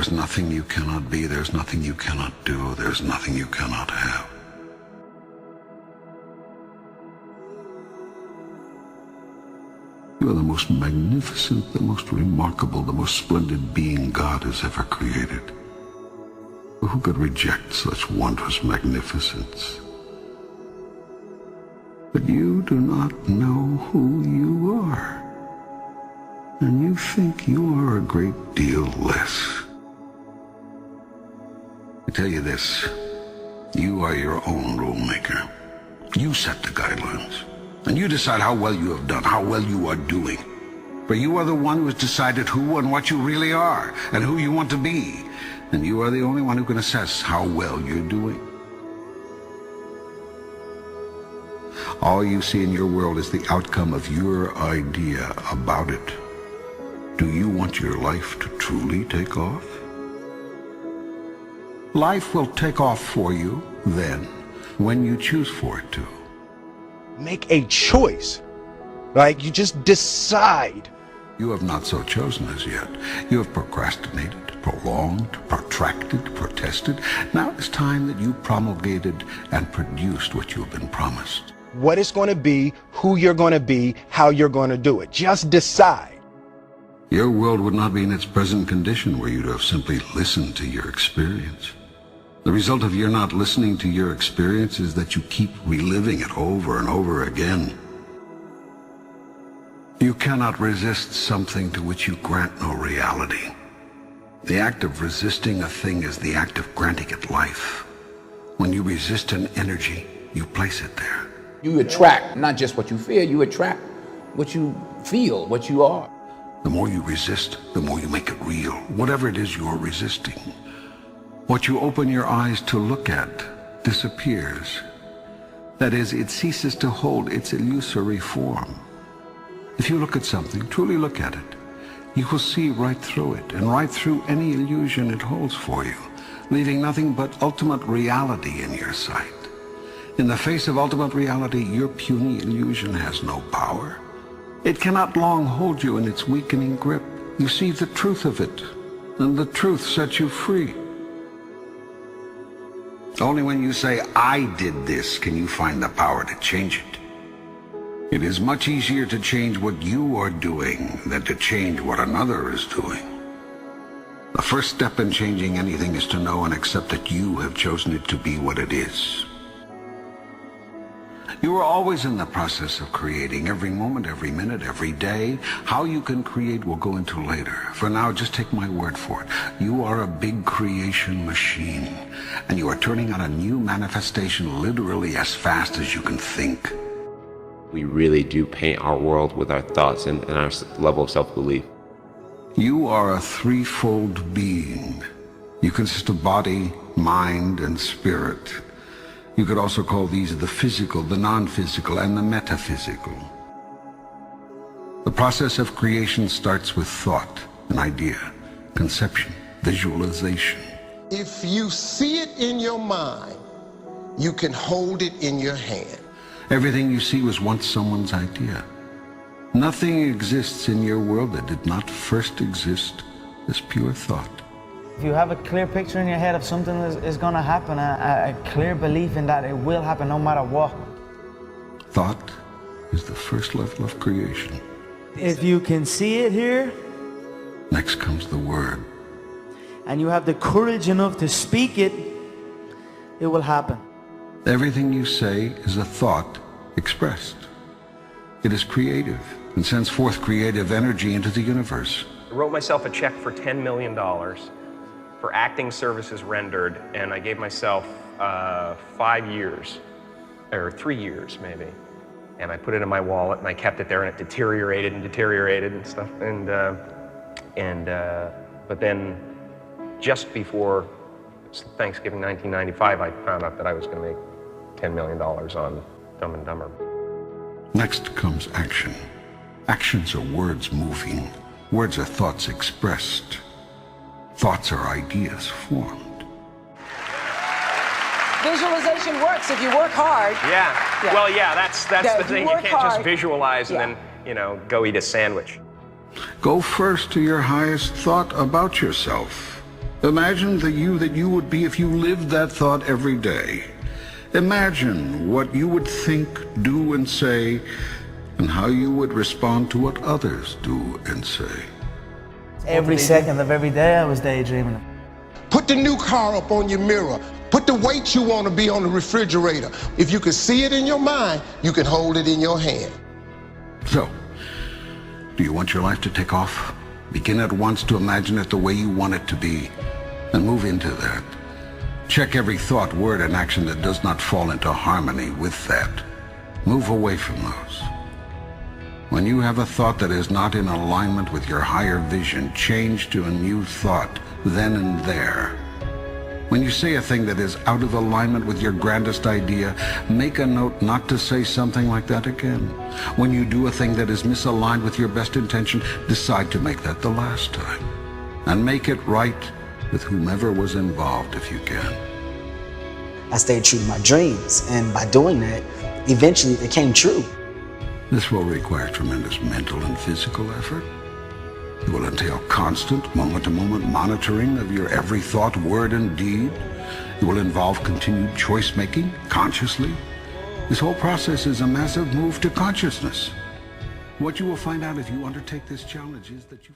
There's nothing you cannot be, there's nothing you cannot do, there's nothing you cannot have. You are the most magnificent, the most remarkable, the most splendid being God has ever created. Who could reject such wondrous magnificence? But you do not know who you are, and you think you are a great deal less. I tell you this, you are your own rule maker. You set the guidelines, and you decide how well you have done, how well you are doing. For you are the one who has decided who and what you really are, and who you want to be. And you are the only one who can assess how well you're doing. All you see in your world is the outcome of your idea about it. Do you want your life to truly take off? Life will take off for you then, when you choose for it to. Make a choice. Like, you just decide. You have not so chosen as yet. You have procrastinated, prolonged, protracted, protested. Now it's time that you promulgated and produced what you have been promised. What it's going to be, who you're going to be, how you're going to do it. Just decide. Your world would not be in its present condition were you to have simply listened to your experience. The result of your not listening to your experience is that you keep reliving it over and over again. You cannot resist something to which you grant no reality. The act of resisting a thing is the act of granting it life. When you resist an energy, you place it there. You attract not just what you fear, you attract what you feel, what you are. The more you resist, the more you make it real, whatever it is you're resisting. What you open your eyes to look at disappears. That is, it ceases to hold its illusory form. If you look at something, truly look at it, you will see right through it and right through any illusion it holds for you, leaving nothing but ultimate reality in your sight. In the face of ultimate reality, your puny illusion has no power. It cannot long hold you in its weakening grip. You see the truth of it, and the truth sets you free. Only when you say, I did this, can you find the power to change it. It is much easier to change what you are doing than to change what another is doing. The first step in changing anything is to know and accept that you have chosen it to be what it is. You are always in the process of creating, every moment, every minute, every day. How you can create we'll go into later. For now, just take my word for it. You are a big creation machine, and you are turning out a new manifestation literally as fast as you can think. We really do paint our world with our thoughts and our level of self-belief. You are a threefold being. You consist of body, mind, and spirit. You could also call these the physical, the non-physical, and the metaphysical. The process of creation starts with thought, an idea, conception, visualization. If you see it in your mind, you can hold it in your hand. Everything you see was once someone's idea. Nothing exists in your world that did not first exist as pure thought. If you have a clear picture in your head of something that is going to happen, a clear belief in that it will happen no matter what. Thought is the first level of creation. If you can see it here, next comes the word. And you have the courage enough to speak it, it will happen. Everything you say is a thought expressed. It is creative and sends forth creative energy into the universe. I wrote myself a check for $10 million for acting services rendered, and I gave myself 5 years, or 3 years maybe. And I put it in my wallet, and I kept it there, and it deteriorated and stuff. But then, just before Thanksgiving 1995, I found out that I was going to make $10 million on Dumb and Dumber. Next comes action. Actions are words moving. Words are thoughts expressed. Thoughts are ideas formed. Visualization works if you work hard. Yeah. Well, yeah, that's the thing. You can't just visualize and then, go eat a sandwich. Go first to your highest thought about yourself. Imagine the you that you would be if you lived that thought every day. Imagine what you would think, do, and say, and how you would respond to what others do and say. Every second of every day I was daydreaming. Put the new car up on your mirror. Put the weight you want to be on the refrigerator. If you can see it in your mind, you can hold it in your hand. So, do you want your life to take off? Begin at once to imagine it the way you want it to be, and move into that. Check every thought, word, and action that does not fall into harmony with that. Move away from those. When you have a thought that is not in alignment with your higher vision, change to a new thought then and there. When you say a thing that is out of alignment with your grandest idea, make a note not to say something like that again. When you do a thing that is misaligned with your best intention, decide to make that the last time. And make it right with whomever was involved if you can. I stayed true to my dreams, and by doing that, eventually it came true. This will require tremendous mental and physical effort. It will entail constant, moment-to-moment monitoring of your every thought, word, and deed. It will involve continued choice-making, consciously. This whole process is a massive move to consciousness. What you will find out if you undertake this challenge is that you